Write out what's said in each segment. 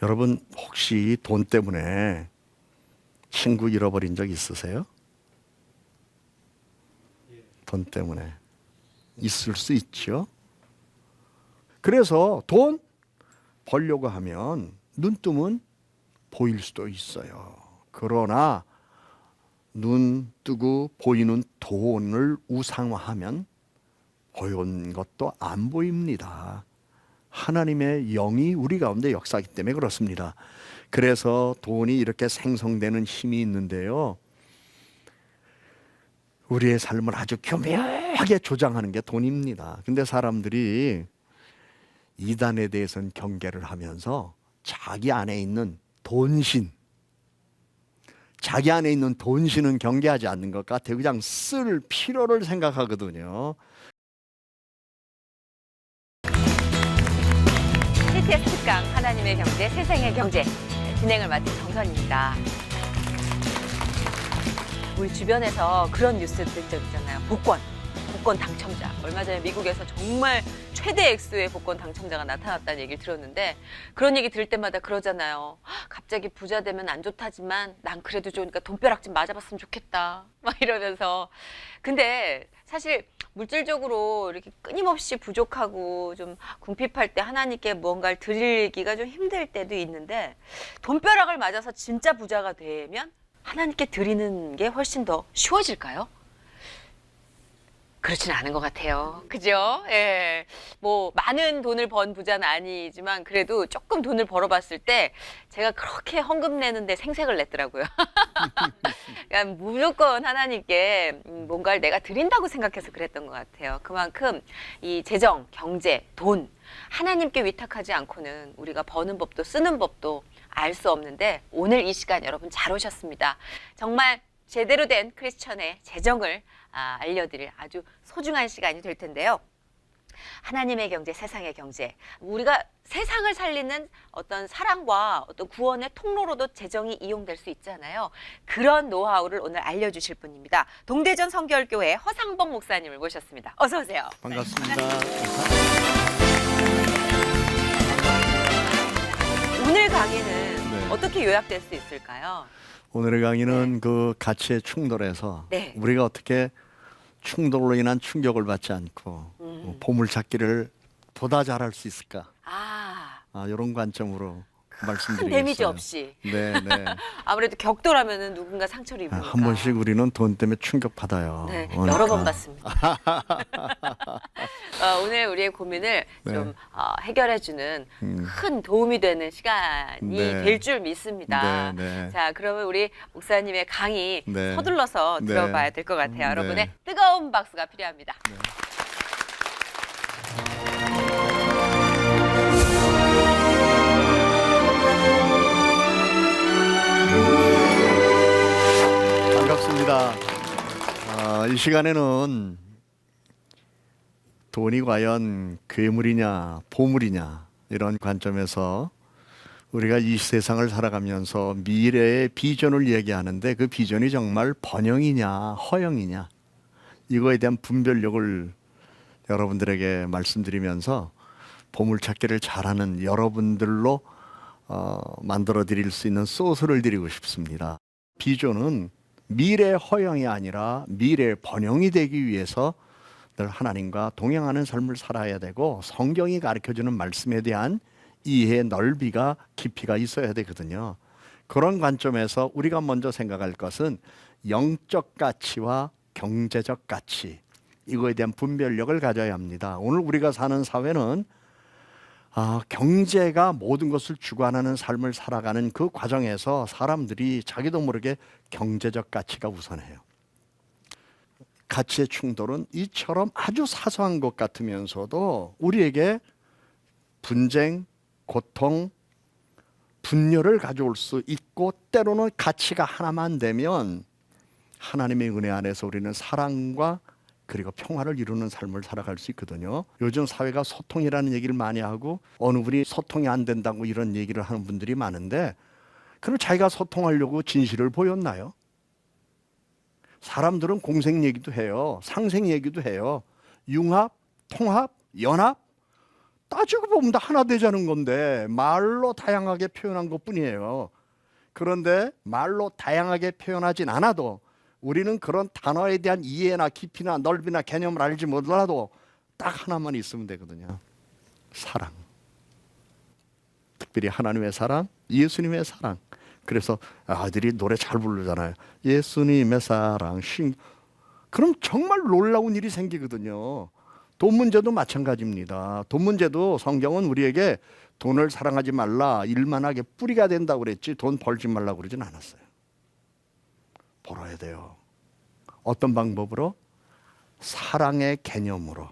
여러분 혹시 돈 때문에 친구 잃어버린 적 있으세요? 돈 때문에 있을 수 있죠. 그래서 돈 벌려고 하면 눈 뜨면 보일 수도 있어요. 그러나 눈 뜨고 보이는 돈을 우상화하면 보이는 것도 안 보입니다. 하나님의 영이 우리 가운데 역사하기 때문에 그렇습니다. 그래서 돈이 이렇게 생성되는 힘이 있는데요. 우리의 삶을 아주 교묘하게 조장하는 게 돈입니다. 근데 사람들이 이단에 대해서는 경계를 하면서 자기 안에 있는 돈신, 자기 안에 있는 돈신은 경계하지 않는 것 같아요. 그냥 쓸 필요를 생각하거든요. TTS 특강 하나님의 경제, 세상의 경제 진행을 맡은 정선입니다. 우리 주변에서 그런 뉴스 들은 적 있잖아요. 복권 당첨자. 얼마 전에 미국에서 정말 최대 액수의 복권 당첨자가 나타났다는 얘기를 들었는데 그런 얘기 들을 때마다 그러잖아요. 갑자기 부자 되면 안 좋다지만 난 그래도 좋으니까 돈벼락 좀 맞아봤으면 좋겠다. 막 이러면서. 근데 사실 물질적으로 이렇게 끊임없이 부족하고 좀 궁핍할 때 하나님께 뭔가를 드리기가 좀 힘들 때도 있는데 돈벼락을 맞아서 진짜 부자가 되면 하나님께 드리는 게 훨씬 더 쉬워질까요? 그렇지는 않은 것 같아요. 그죠? 예. 뭐, 많은 돈을 번 부자는 아니지만 그래도 조금 돈을 벌어봤을 때 제가 그렇게 헌금 내는데 생색을 냈더라고요. 그러니까 무조건 하나님께 뭔가를 내가 드린다고 생각해서 그랬던 것 같아요. 그만큼 이 재정, 경제, 돈, 하나님께 위탁하지 않고는 우리가 버는 법도 쓰는 법도 알 수 없는데 오늘 이 시간 여러분 잘 오셨습니다. 정말 제대로 된 크리스천의 재정을 알려드릴 아주 소중한 시간이 될 텐데요. 하나님의 경제, 세상의 경제. 우리가 세상을 살리는 어떤 사랑과 어떤 구원의 통로로도 재정이 이용될 수 있잖아요. 그런 노하우를 오늘 알려주실 분입니다. 동대전 성결교회 허상범 목사님을 모셨습니다. 어서 오세요. 반갑습니다. 오늘 강의는 네. 어떻게 요약될 수 있을까요? 오늘의 강의는 그 가치의 충돌에서 네. 우리가 어떻게 충돌로 인한 충격을 받지 않고 보물찾기를 보다 잘할 수 있을까? 이런 관점으로 말씀드리겠어요. 데미지 없이. 네, 네. 아무래도 격돌하면은 누군가 상처를 입으니까. 한 번씩 우리는 돈 때문에 충격 받아요. 네, 그러니까. 여러 번 받습니다. 오늘 우리의 고민을 네. 좀 해결해주는 큰 도움이 되는 시간이 네. 될 줄 믿습니다. 네, 네. 자, 그러면 우리 목사님의 강의 네. 서둘러서 네. 들어봐야 될 것 같아요. 네. 여러분의 뜨거운 박수가 필요합니다. 반갑습니다. 이 시간에는 돈이 과연 괴물이냐 보물이냐 이런 관점에서 우리가 이 세상을 살아가면서 미래의 비전을 얘기하는데 그 비전이 정말 번영이냐 허영이냐 이거에 대한 분별력을 여러분들에게 말씀드리면서 보물찾기를 잘하는 여러분들로 만들어 드릴 수 있는 소스를 드리고 싶습니다. 비전은 미래 허영이 아니라 미래 번영이 되기 위해서 늘 하나님과 동행하는 삶을 살아야 되고 성경이 가르쳐주는 말씀에 대한 이해의 넓이가 깊이가 있어야 되거든요. 그런 관점에서 우리가 먼저 생각할 것은 영적 가치와 경제적 가치 이거에 대한 분별력을 가져야 합니다. 오늘 우리가 사는 사회는 경제가 모든 것을 주관하는 삶을 살아가는 그 과정에서 사람들이 자기도 모르게 경제적 가치가 우선해요. 가치의 충돌은 이처럼 아주 사소한 것 같으면서도 우리에게 분쟁, 고통, 분열을 가져올 수 있고 때로는 가치가 하나만 되면 하나님의 은혜 안에서 우리는 사랑과 그리고 평화를 이루는 삶을 살아갈 수 있거든요. 요즘 사회가 소통이라는 얘기를 많이 하고 어느 분이 소통이 안 된다고 이런 얘기를 하는 분들이 많은데 그럼 자기가 소통하려고 진실을 보였나요? 사람들은 공생 얘기도 해요. 상생 얘기도 해요. 융합, 통합, 연합 따지고 보면 다 하나 되자는 건데 말로 다양하게 표현한 것뿐이에요. 그런데 말로 다양하게 표현하진 않아도 우리는 그런 단어에 대한 이해나 깊이나 넓이나 개념을 알지 못하도 딱 하나만 있으면 되거든요. 사랑. 특별히 하나님의 사랑, 예수님의 사랑. 그래서 아들이 노래 잘 부르잖아요. 예수님의 사랑. 그럼 정말 놀라운 일이 생기거든요. 돈 문제도 마찬가지입니다. 돈 문제도 성경은 우리에게 돈을 사랑하지 말라, 일만 하게 뿌리가 된다고 그랬지 돈 벌지 말라고 그러진 않았어요. 벌어야 돼요. 어떤 방법으로? 사랑의 개념으로.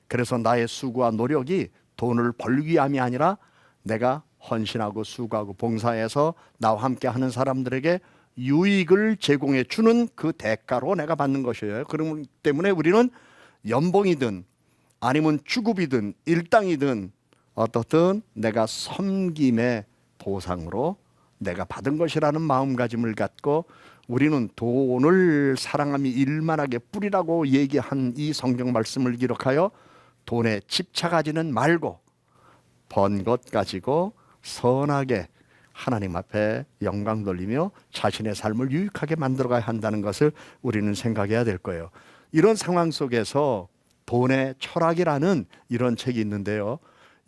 그래서 나의 수고와 노력이 돈을 벌기 위함이 아니라 내가 헌신하고 수고하고 봉사해서 나와 함께 하는 사람들에게 유익을 제공해 주는 그 대가로 내가 받는 것이에요. 그렇기 때문에 우리는 연봉이든 아니면 주급이든 일당이든 어떻든 내가 섬김의 보상으로 내가 받은 것이라는 마음가짐을 갖고 우리는 돈을 사랑하며 일만하게 뿌리라고 얘기한 이 성경 말씀을 기록하여 돈에 집착하지는 말고 번 것 가지고 선하게 하나님 앞에 영광 돌리며 자신의 삶을 유익하게 만들어가야 한다는 것을 우리는 생각해야 될 거예요. 이런 상황 속에서 돈의 철학이라는 이런 책이 있는데요.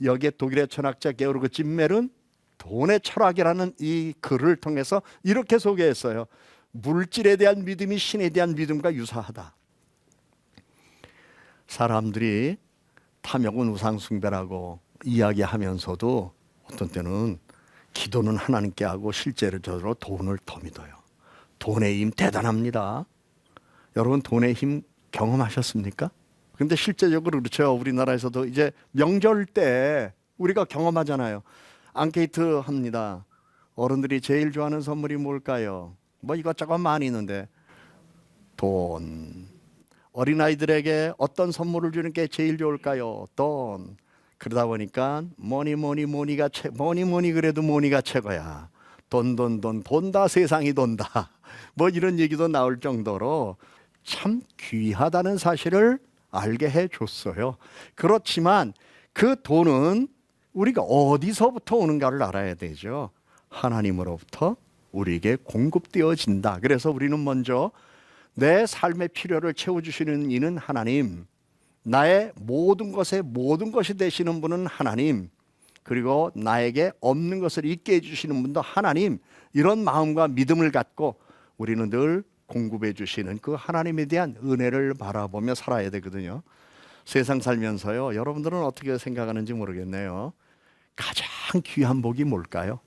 여기에 독일의 철학자 게오르그 짐멜은 돈의 철학이라는 이 글을 통해서 이렇게 소개했어요. 물질에 대한 믿음이 신에 대한 믿음과 유사하다. 사람들이 탐욕은 우상숭배라고 이야기하면서도 어떤 때는 기도는 하나님께 하고 실제로 돈을 더 믿어요. 돈의 힘 대단합니다. 여러분 돈의 힘 경험하셨습니까? 근데 실제적으로 그렇죠. 우리나라에서도 이제 명절 때 우리가 경험하잖아요. 앙케이트 합니다. 어른들이 제일 좋아하는 선물이 뭘까요? 뭐 이것저것 많이 있는데 돈. 어린아이들에게 어떤 선물을 주는 게 제일 좋을까요? 돈. 그러다 보니까 뭐니가 그래도 뭐니가 최고야. 돈다 세상이 돈다. 뭐 이런 얘기도 나올 정도로 참 귀하다는 사실을 알게 해줬어요. 그렇지만 그 돈은 우리가 어디서부터 오는가를 알아야 되죠. 하나님으로부터 우리에게 공급되어진다. 그래서 우리는 먼저 내 삶의 필요를 채워주시는 이는 하나님, 나의 모든 것이 되시는 분은 하나님, 그리고 나에게 없는 것을 있게 해주시는 분도 하나님, 이런 마음과 믿음을 갖고 우리는 늘 공급해 주시는 그 하나님에 대한 은혜를 바라보며 살아야 되거든요. 세상 살면서요, 여러분들은 어떻게 생각하는지 모르겠네요. 가장 귀한 복이 뭘까요?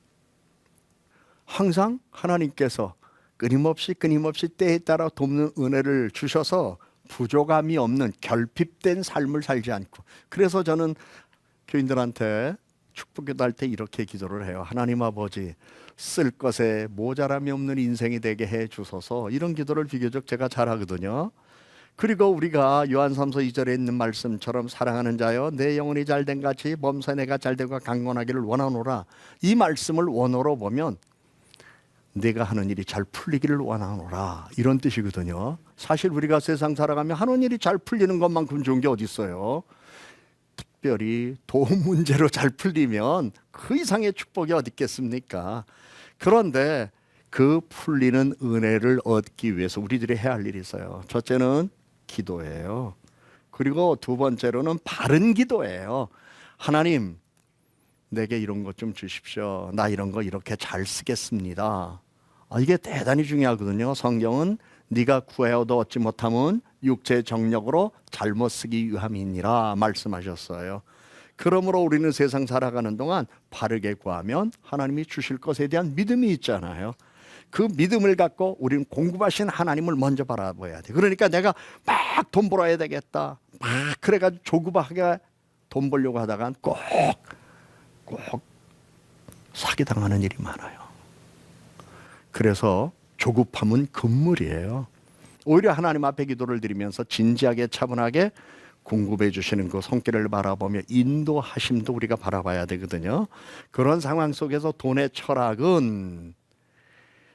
항상 하나님께서 끊임없이 때에 따라 돕는 은혜를 주셔서 부족함이 없는 결핍된 삶을 살지 않고, 그래서 저는 교인들한테 축복기도할 때 이렇게 기도를 해요. 하나님 아버지, 쓸 것에 모자람이 없는 인생이 되게 해 주소서. 이런 기도를 비교적 제가 잘하거든요. 그리고 우리가 요한삼서 2절에 있는 말씀처럼 사랑하는 자여 내 영혼이 잘된 같이 범사 내가 잘되고 강건하기를 원하노라. 이 말씀을 원어로 보면 내가 하는 일이 잘 풀리기를 원하노라, 이런 뜻이거든요. 사실 우리가 세상 살아가면 하는 일이 잘 풀리는 것만큼 좋은 게 어디 있어요. 특별히 돈 문제로 잘 풀리면 그 이상의 축복이 어디 있겠습니까? 그런데 그 풀리는 은혜를 얻기 위해서 우리들이 해야 할 일이 있어요. 첫째는 기도예요. 그리고 두 번째로는 바른 기도예요. 하나님, 내게 이런 것 좀 주십시오. 나 이런 거 이렇게 잘 쓰겠습니다. 이게 대단히 중요하거든요. 성경은 네가 구하여도 얻지 못함은 육체의 정력으로 잘못 쓰기 위함이니라 말씀하셨어요. 그러므로 우리는 세상 살아가는 동안 바르게 구하면 하나님이 주실 것에 대한 믿음이 있잖아요. 그 믿음을 갖고 우리는 공급하신 하나님을 먼저 바라봐야 돼. 그러니까 내가 막 돈 벌어야 되겠다, 막 그래가지고 조급하게 돈 벌려고 하다가 꼭 사기당하는 일이 많아요. 그래서 조급함은 금물이에요. 오히려 하나님 앞에 기도를 드리면서 진지하게 차분하게 공급해 주시는 그 손길을 바라보며 인도하심도 우리가 바라봐야 되거든요. 그런 상황 속에서 돈의 철학은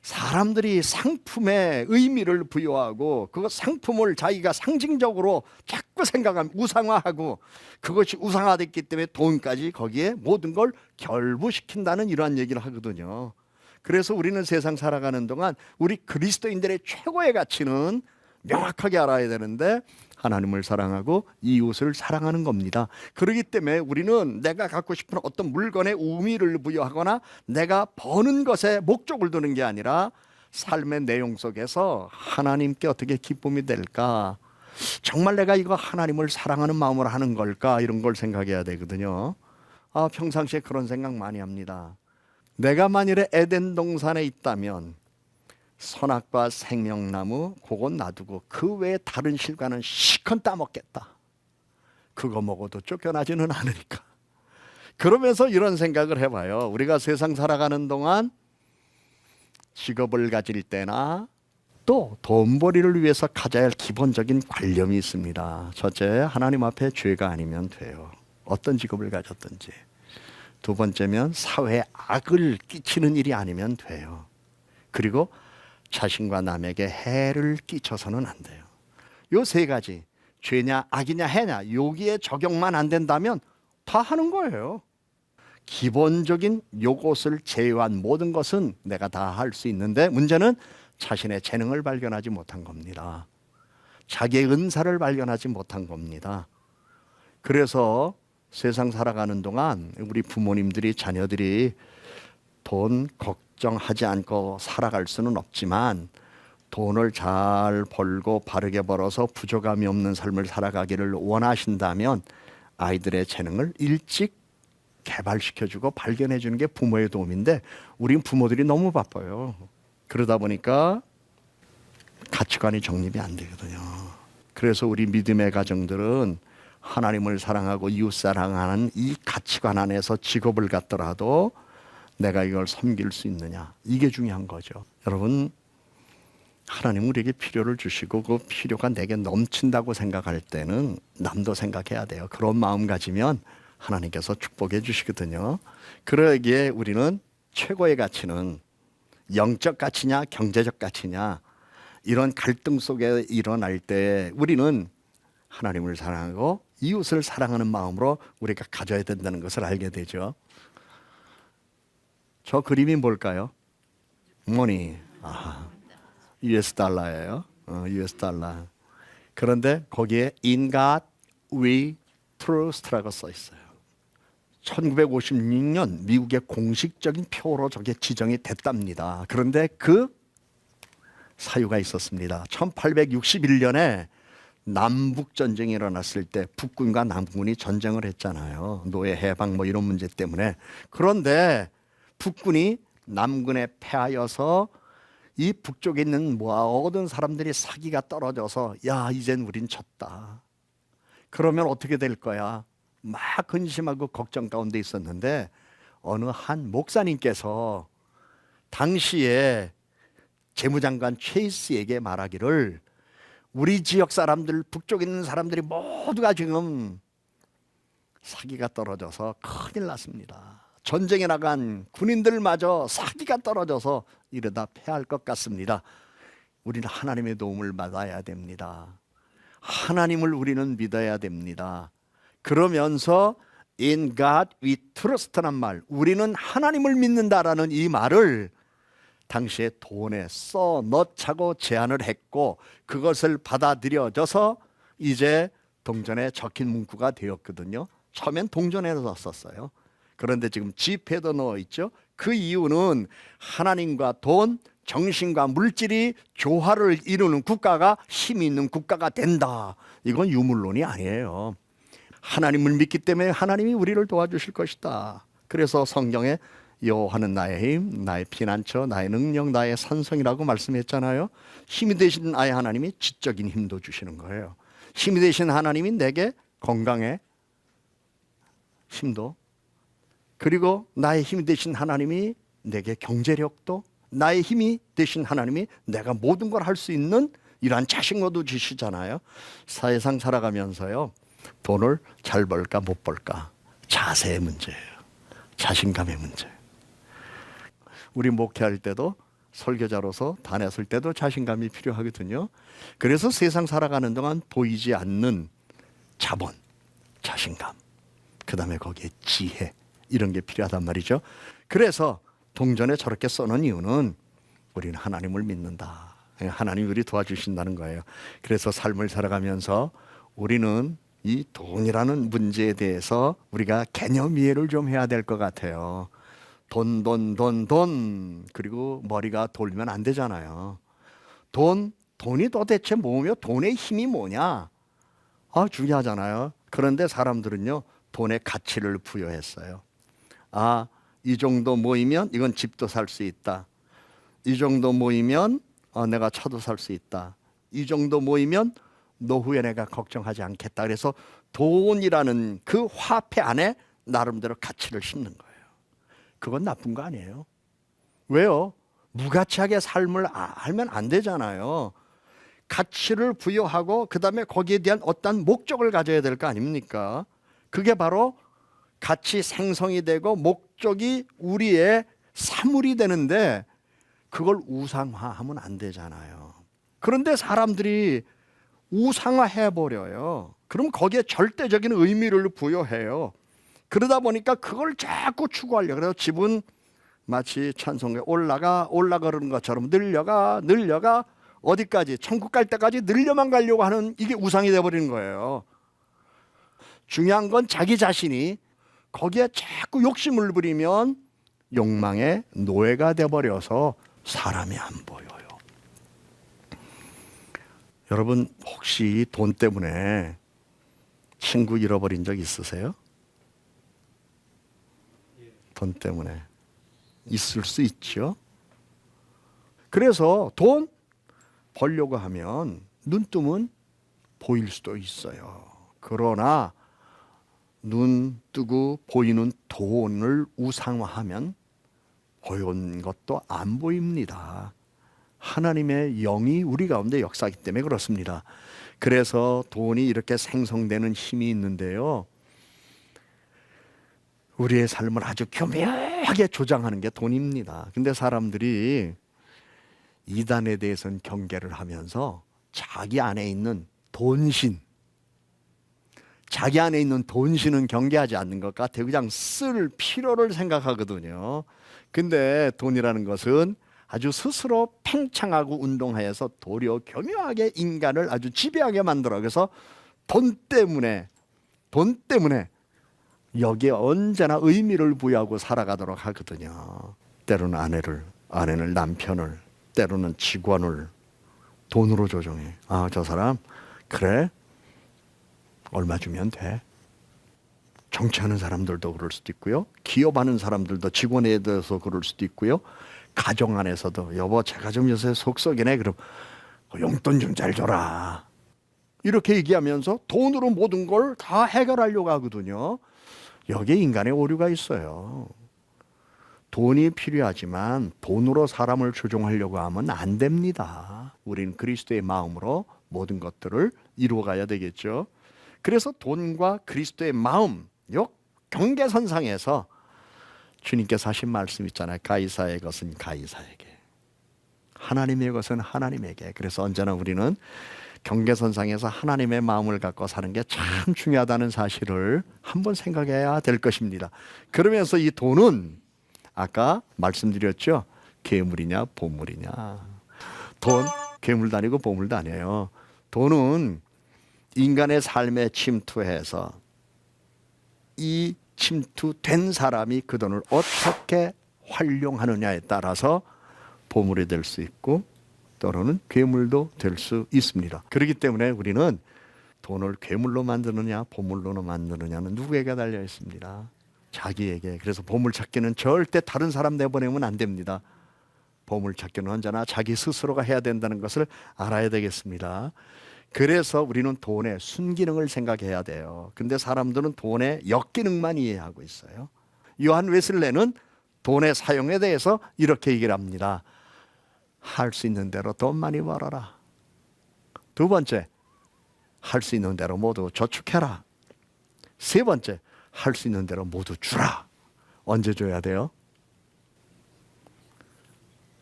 사람들이 상품에 의미를 부여하고 그 상품을 자기가 상징적으로 자꾸 생각하면 우상화하고 그것이 우상화됐기 때문에 돈까지 거기에 모든 걸 결부시킨다는 이러한 얘기를 하거든요. 그래서 우리는 세상 살아가는 동안 우리 그리스도인들의 최고의 가치는 명확하게 알아야 되는데 하나님을 사랑하고 이웃을 사랑하는 겁니다. 그렇기 때문에 우리는 내가 갖고 싶은 어떤 물건에 의미를 부여하거나 내가 버는 것에 목적을 두는 게 아니라 삶의 내용 속에서 하나님께 어떻게 기쁨이 될까, 정말 내가 이거 하나님을 사랑하는 마음으로 하는 걸까, 이런 걸 생각해야 되거든요. 평상시에 그런 생각 많이 합니다. 내가 만일에 에덴 동산에 있다면 선악과 생명나무 그건 놔두고 그 외에 다른 실과는 실컷 따먹겠다. 그거 먹어도 쫓겨나지는 않으니까. 그러면서 이런 생각을 해봐요. 우리가 세상 살아가는 동안 직업을 가질 때나 또 돈벌이를 위해서 가져야 할 기본적인 관념이 있습니다. 첫째, 하나님 앞에 죄가 아니면 돼요. 어떤 직업을 가졌든지. 두 번째면 사회에 악을 끼치는 일이 아니면 돼요. 그리고 자신과 남에게 해를 끼쳐서는 안 돼요. 요 세 가지, 죄냐 악이냐 해냐, 여기에 적용만 안 된다면 다 하는 거예요. 기본적인 요것을 제외한 모든 것은 내가 다 할 수 있는데 문제는 자신의 재능을 발견하지 못한 겁니다. 자기의 은사를 발견하지 못한 겁니다. 그래서 세상 살아가는 동안 우리 부모님들이 자녀들이 돈 걱정하지 않고 살아갈 수는 없지만 돈을 잘 벌고 바르게 벌어서 부족함이 없는 삶을 살아가기를 원하신다면 아이들의 재능을 일찍 개발시켜주고 발견해주는 게 부모의 도움인데 우린 부모들이 너무 바빠요. 그러다 보니까 가치관이 정립이 안 되거든요. 그래서 우리 믿음의 가정들은 하나님을 사랑하고 이웃 사랑하는 이 가치관 안에서 직업을 갖더라도 내가 이걸 섬길 수 있느냐, 이게 중요한 거죠. 여러분, 하나님 우리에게 필요를 주시고 그 필요가 내게 넘친다고 생각할 때는 남도 생각해야 돼요. 그런 마음 가지면 하나님께서 축복해 주시거든요. 그러기에 우리는 최고의 가치는 영적 가치냐 경제적 가치냐, 이런 갈등 속에 일어날 때 우리는 하나님을 사랑하고 이웃을 사랑하는 마음으로 우리가 가져야 된다는 것을 알게 되죠. 저 그림이 뭘까요? 머니. US 달러예요. US 달러. 그런데 거기에 In God we trust라고 써 있어요. 1956년 미국의 공식적인 표로 저게 지정이 됐답니다. 그런데 그 사유가 있었습니다. 1861년에 남북 전쟁이 일어났을 때 북군과 남군이 전쟁을 했잖아요. 노예 해방 뭐 이런 문제 때문에. 그런데 북군이 남군에 패하여서 이 북쪽에 있는 모든 사람들이 사기가 떨어져서 야 이젠 우린 졌다. 그러면 어떻게 될 거야? 막 근심하고 걱정 가운데 있었는데 어느 한 목사님께서 당시에 재무장관 체이스에게 말하기를 우리 지역 사람들, 북쪽에 있는 사람들이 모두가 지금 사기가 떨어져서 큰일 났습니다. 전쟁에 나간 군인들마저 사기가 떨어져서 이러다 패할 것 같습니다. 우리는 하나님의 도움을 받아야 됩니다. 하나님을 우리는 믿어야 됩니다. 그러면서 In God we trust란 말, 우리는 하나님을 믿는다라는 이 말을 당시에 돈에 써 넣자고 제안을 했고 그것을 받아들여져서 이제 동전에 적힌 문구가 되었거든요. 처음엔 동전에 넣었었어요. 그런데 지금 지폐도 넣어 있죠. 그 이유는 하나님과 돈, 정신과 물질이 조화를 이루는 국가가 힘이 있는 국가가 된다. 이건 유물론이 아니에요. 하나님을 믿기 때문에 하나님이 우리를 도와주실 것이다. 그래서 성경에 여호와는 나의 힘, 나의 피난처, 나의 능력, 나의 산성이라고 말씀했잖아요. 힘이 되신 나의 하나님이 지적인 힘도 주시는 거예요. 힘이 되신 하나님이 내게 건강에 힘도, 그리고 나의 힘이 되신 하나님이 내게 경제력도, 나의 힘이 되신 하나님이 내가 모든 걸 할 수 있는 이러한 자신과도 주시잖아요. 사회상 살아가면서요, 돈을 잘 벌까 못 벌까 자세의 문제예요. 자신감의 문제. 우리 목회할 때도 설교자로서 다녔을 때도 자신감이 필요하거든요. 그래서 세상 살아가는 동안 보이지 않는 자본, 자신감, 그 다음에 거기에 지혜, 이런 게 필요하단 말이죠. 그래서 동전에 저렇게 써놓은 이유는 우리는 하나님을 믿는다. 하나님이 우리 도와주신다는 거예요. 그래서 삶을 살아가면서 우리는 이 돈이라는 문제에 대해서 우리가 개념 이해를 좀 해야 될 것 같아요. 돈. 그리고 머리가 돌면 안 되잖아요. 돈이 도대체 뭐며 돈의 힘이 뭐냐? 중요하잖아요. 그런데 사람들은요, 돈의 가치를 부여했어요. 이 정도 모이면 이건 집도 살 수 있다. 이 정도 모이면 내가 차도 살 수 있다. 이 정도 모이면 노후에 내가 걱정하지 않겠다. 그래서 돈이라는 그 화폐 안에 나름대로 가치를 심는 거예요. 그건 나쁜 거 아니에요. 왜요? 무가치하게 삶을 알면 안 되잖아요. 가치를 부여하고 그 다음에 거기에 대한 어떤 목적을 가져야 될 거 아닙니까? 그게 바로 가치 생성이 되고 목적이 우리의 사물이 되는데 그걸 우상화하면 안 되잖아요. 그런데 사람들이 우상화해버려요. 그럼 거기에 절대적인 의미를 부여해요. 그러다 보니까 그걸 자꾸 추구하려고 그래요. 집은 마치 찬송에 올라가 그러는 것처럼 늘려가 어디까지? 천국 갈 때까지 늘려만 가려고 하는, 이게 우상이 돼버리는 거예요. 중요한 건 자기 자신이 거기에 자꾸 욕심을 부리면 욕망의 노예가 돼버려서 사람이 안 보여요. 여러분, 혹시 돈 때문에 친구 잃어버린 적 있으세요? 돈 때문에 있을 수 있죠. 그래서 돈 벌려고 하면 눈 뜨면 보일 수도 있어요. 그러나 눈 뜨고 보이는 돈을 우상화하면 보이는 것도 안 보입니다. 하나님의 영이 우리 가운데 역사하기 때문에 그렇습니다. 그래서 돈이 이렇게 생성되는 힘이 있는데요, 우리의 삶을 아주 교묘하게 조장하는 게 돈입니다. 근데 사람들이 이단에 대해서는 경계를 하면서 자기 안에 있는 돈신, 자기 안에 있는 돈신은 경계하지 않는 것 같아요. 그냥 쓸 필요를 생각하거든요. 근데 돈이라는 것은 아주 스스로 팽창하고 운동하여서 도리어 교묘하게 인간을 아주 지배하게 만들어. 그래서 돈 때문에 여기에 언제나 의미를 부여하고 살아가도록 하거든요. 때로는 아내는 남편을, 때로는 직원을 돈으로 조종해. 저 사람 그래? 얼마 주면 돼? 정치하는 사람들도 그럴 수도 있고요. 기업하는 사람들도 직원에 대해서 그럴 수도 있고요. 가정 안에서도 여보 제가 좀 요새 속썩이네. 그럼 용돈 좀 잘 줘라. 이렇게 얘기하면서 돈으로 모든 걸 다 해결하려고 하거든요. 여기에 인간의 오류가 있어요. 돈이 필요하지만 돈으로 사람을 조종하려고 하면 안 됩니다. 우리는 그리스도의 마음으로 모든 것들을 이루어가야 되겠죠. 그래서 돈과 그리스도의 마음, 요 경계선상에서 주님께서 하신 말씀 있잖아요. 가이사의 것은 가이사에게, 하나님의 것은 하나님에게. 그래서 언제나 우리는 경계선상에서 하나님의 마음을 갖고 사는 게 참 중요하다는 사실을 한번 생각해야 될 것입니다. 그러면서 이 돈은 아까 말씀드렸죠. 괴물이냐 보물이냐. 돈 괴물도 아니고 보물도 아니에요. 돈은 인간의 삶에 침투해서 이 침투된 사람이 그 돈을 어떻게 활용하느냐에 따라서 보물이 될 수 있고 때로는 괴물도 될 수 있습니다. 그렇기 때문에 우리는 돈을 괴물로 만드느냐 보물로 만드느냐는 누구에게 달려 있습니다. 자기에게. 그래서 보물 찾기는 절대 다른 사람 내보내면 안 됩니다. 보물 찾기는 언제나 자기 스스로가 해야 된다는 것을 알아야 되겠습니다. 그래서 우리는 돈의 순기능을 생각해야 돼요. 근데 사람들은 돈의 역기능만 이해하고 있어요. 요한 웨슬레는 돈의 사용에 대해서 이렇게 얘기를 합니다. 할 수 있는 대로 돈 많이 벌어라. 두 번째, 할 수 있는 대로 모두 저축해라. 세 번째, 할 수 있는 대로 모두 주라. 언제 줘야 돼요?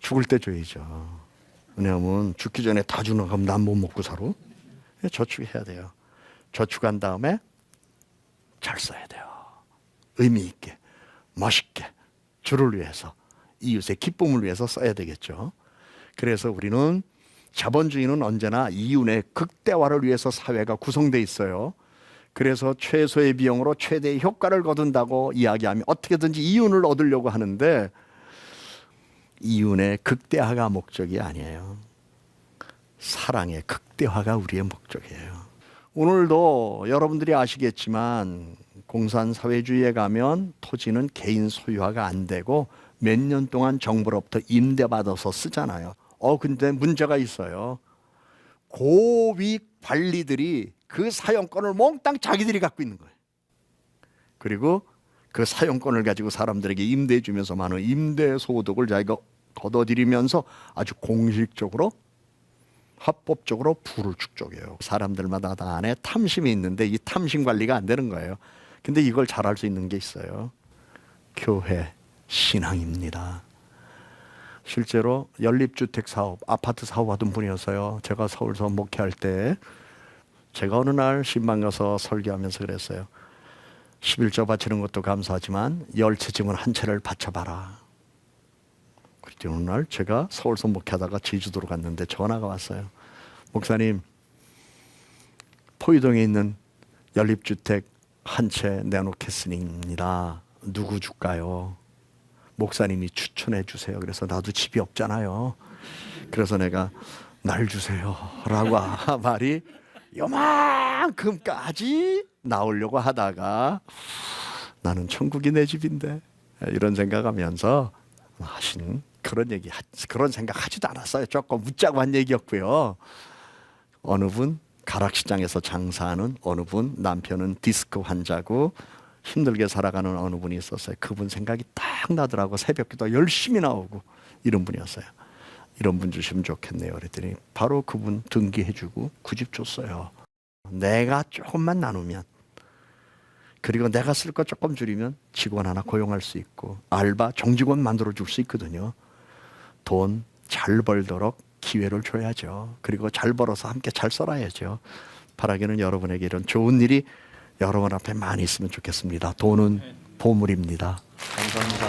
죽을 때 줘야죠. 왜냐하면 죽기 전에 다 주는 거 난 못 먹고 살아. 저축해야 돼요. 저축한 다음에 잘 써야 돼요. 의미 있게, 멋있게, 주를 위해서, 이웃의 기쁨을 위해서 써야 되겠죠. 그래서 우리는 자본주의는 언제나 이윤의 극대화를 위해서 사회가 구성돼 있어요. 그래서 최소의 비용으로 최대의 효과를 거둔다고 이야기하면 어떻게든지 이윤을 얻으려고 하는데 이윤의 극대화가 목적이 아니에요. 사랑의 극대화가 우리의 목적이에요. 오늘도 여러분들이 아시겠지만 공산사회주의에 가면 토지는 개인 소유화가 안 되고 몇 년 동안 정부로부터 임대받아서 쓰잖아요. 근데 문제가 있어요. 고위 관리들이 그 사용권을 몽땅 자기들이 갖고 있는 거예요. 그리고 그 사용권을 가지고 사람들에게 임대해 주면서 많은 임대 소득을 자기가 걷어들이면서 아주 공식적으로 합법적으로 부를 축적해요. 사람들마다 다 안에 탐심이 있는데 이 탐심 관리가 안 되는 거예요. 근데 이걸 잘할 수 있는 게 있어요. 교회, 신앙입니다. 실제로 연립주택 사업, 아파트 사업하던 분이었어요. 제가 서울서 목회할 때 제가 어느 날 신방 가서 설교하면서 그랬어요. 11조 바치는 것도 감사하지만 열채증은 한 채를 바쳐봐라. 그때 어느 날 제가 서울서 목회하다가 제주도로 갔는데 전화가 왔어요. 목사님, 포유동에 있는 연립주택 한 채 내놓겠습니다. 누구 줄까요? 목사님이 추천해 주세요. 그래서 나도 집이 없잖아요. 그래서 내가 날 주세요 라고 말이 요만큼까지 나오려고 하다가 나는 천국이 내 집인데 이런 생각하면서 하신 그런 생각하지도 않았어요. 조금 웃자고 한 얘기였고요. 어느 분 가락시장에서 장사하는 어느 분 남편은 디스크 환자고 힘들게 살아가는 어느 분이 있었어요. 그분 생각이 딱 나더라고. 새벽기도 열심히 나오고 이런 분이었어요. 이런 분 주시면 좋겠네요. 그랬더니 바로 그분 등기해주고 그 집 줬어요. 내가 조금만 나누면 그리고 내가 쓸 거 조금 줄이면 직원 하나 고용할 수 있고 알바 정직원 만들어 줄 수 있거든요. 돈 잘 벌도록 기회를 줘야죠. 그리고 잘 벌어서 함께 잘 살아야죠. 바라기는 여러분에게 이런 좋은 일이 여러분 앞에 많이 있으면 좋겠습니다. 돈은 보물입니다. 감사합니다.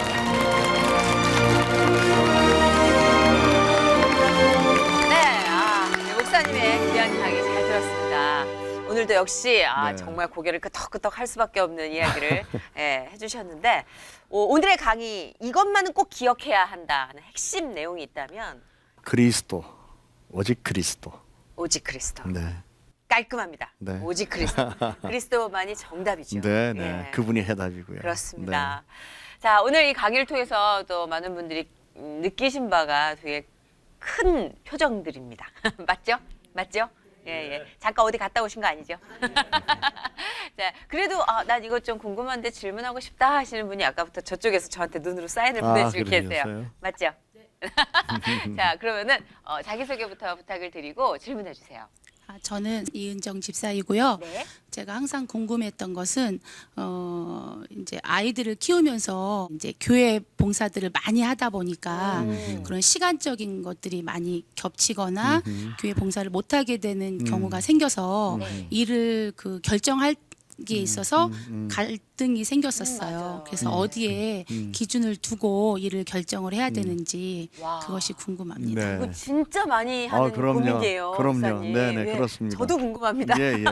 네, 목사님의 귀한 강의 잘 들었습니다. 오늘도 역시 네. 정말 고개를 끄덕끄덕 할 수밖에 없는 이야기를 해주셨는데 오늘의 강의 이것만은 꼭 기억해야 한다는 핵심 내용이 있다면 그리스도, 오직 그리스도. 오직 그리스도. 네. 깔끔합니다. 네. 오직 그리스도. 그리스도만이 정답이죠. 네, 네. 예. 그분이 해답이고요. 그렇습니다. 자, 오늘 이 강의를 통해서 또 많은 분들이 느끼신 바가 되게 큰 표정들입니다. 맞죠? 맞죠? 예, 예. 잠깐 어디 갔다 오신 거 아니죠? 자, 그래도 난 이것 좀 궁금한데 질문하고 싶다 하시는 분이 아까부터 저쪽에서 저한테 눈으로 사인을 보내주고 계세요. 그러셨어요? 맞죠? 자, 그러면은 자기소개부터 부탁을 드리고 질문해 주세요. 저는 이은정 집사이고요. 네. 제가 항상 궁금했던 것은 이제 아이들을 키우면서 이제 교회 봉사들을 많이 하다 보니까 그런 시간적인 것들이 많이 겹치거나 교회 봉사를 못 하게 되는 경우가 생겨서 일을 결정할 게 있어서 갈등이 생겼었어요. 맞아요. 그래서 어디에 기준을 두고 일을 결정을 해야 되는지 와. 그것이 궁금합니다. 네. 이거 진짜 많이 하는 그럼요. 고민이에요. 그럼요. 목사님. 네네, 그렇습니다. 저도 궁금합니다. 예, 예.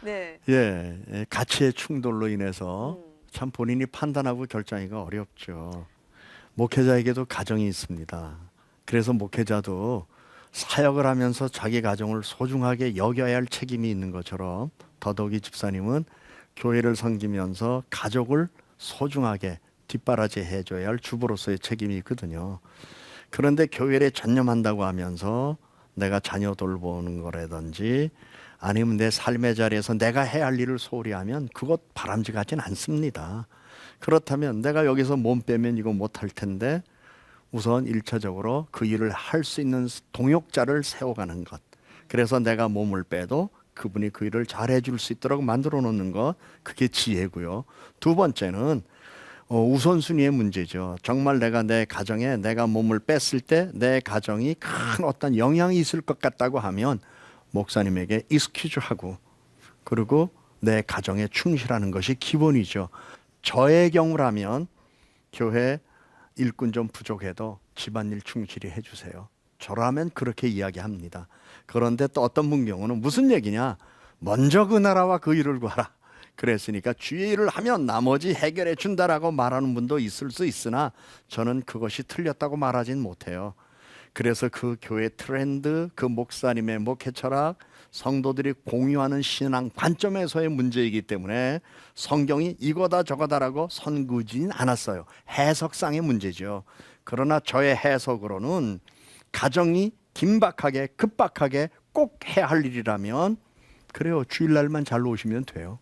네. 예, 가치의 충돌로 인해서 참 본인이 판단하고 결정하기가 어렵죠. 목회자에게도 가정이 있습니다. 그래서 목회자도 사역을 하면서 자기 가정을 소중하게 여겨야 할 책임이 있는 것처럼 더더욱이 집사님은 교회를 섬기면서 가족을 소중하게 뒷바라지 해줘야 할 주부로서의 책임이 있거든요. 그런데 교회에 전념한다고 하면서 내가 자녀 돌보는 거라든지 아니면 내 삶의 자리에서 내가 해야 할 일을 소홀히 하면 그것 바람직하진 않습니다. 그렇다면 내가 여기서 몸 빼면 이거 못할 텐데 우선 1차적으로 그 일을 할 수 있는 동역자를 세워가는 것. 그래서 내가 몸을 빼도 그분이 그 일을 잘 해줄 수 있도록 만들어 놓는 것. 그게 지혜고요. 두 번째는 우선순위의 문제죠. 정말 내가 내 가정에 내가 몸을 뺐을 때 내 가정이 큰 어떤 영향이 있을 것 같다고 하면 목사님에게 익스큐즈하고 그리고 내 가정에 충실하는 것이 기본이죠. 저의 경우라면 교회 일꾼 좀 부족해도 집안일 충실히 해주세요. 저라면 그렇게 이야기합니다. 그런데 또 어떤 분 경우는 무슨 얘기냐? 먼저 그 나라와 그 일을 구하라. 그랬으니까 주의 일을 하면 나머지 해결해 준다라고 말하는 분도 있을 수 있으나 저는 그것이 틀렸다고 말하진 못해요. 그래서 그 교회 트렌드, 그 목사님의 목회 철학, 성도들이 공유하는 신앙 관점에서의 문제이기 때문에 성경이 이거다 저거다라고 선구지는 않았어요. 해석상의 문제죠. 그러나 저의 해석으로는 가정이 긴박하게 급박하게 꼭 해야 할 일이라면 그래요. 주일날만 잘 오시면 돼요.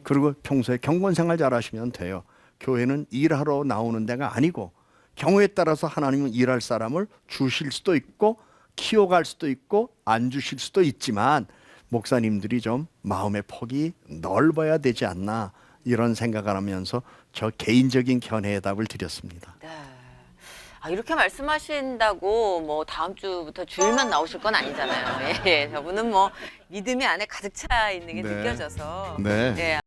그리고 평소에 경건생활 잘 하시면 돼요. 교회는 일하러 나오는 데가 아니고 경우에 따라서 하나님은 일할 사람을 주실 수도 있고 키워갈 수도 있고 안 주실 수도 있지만 목사님들이 좀 마음의 폭이 넓어야 되지 않나 이런 생각을 하면서 저 개인적인 견해의 답을 드렸습니다. 네. 이렇게 말씀하신다고 뭐 다음 주부터 주일만 나오실 건 아니잖아요. 예, 저분은 뭐 믿음이 안에 가득 차 있는 게 네. 느껴져서. 네. 예,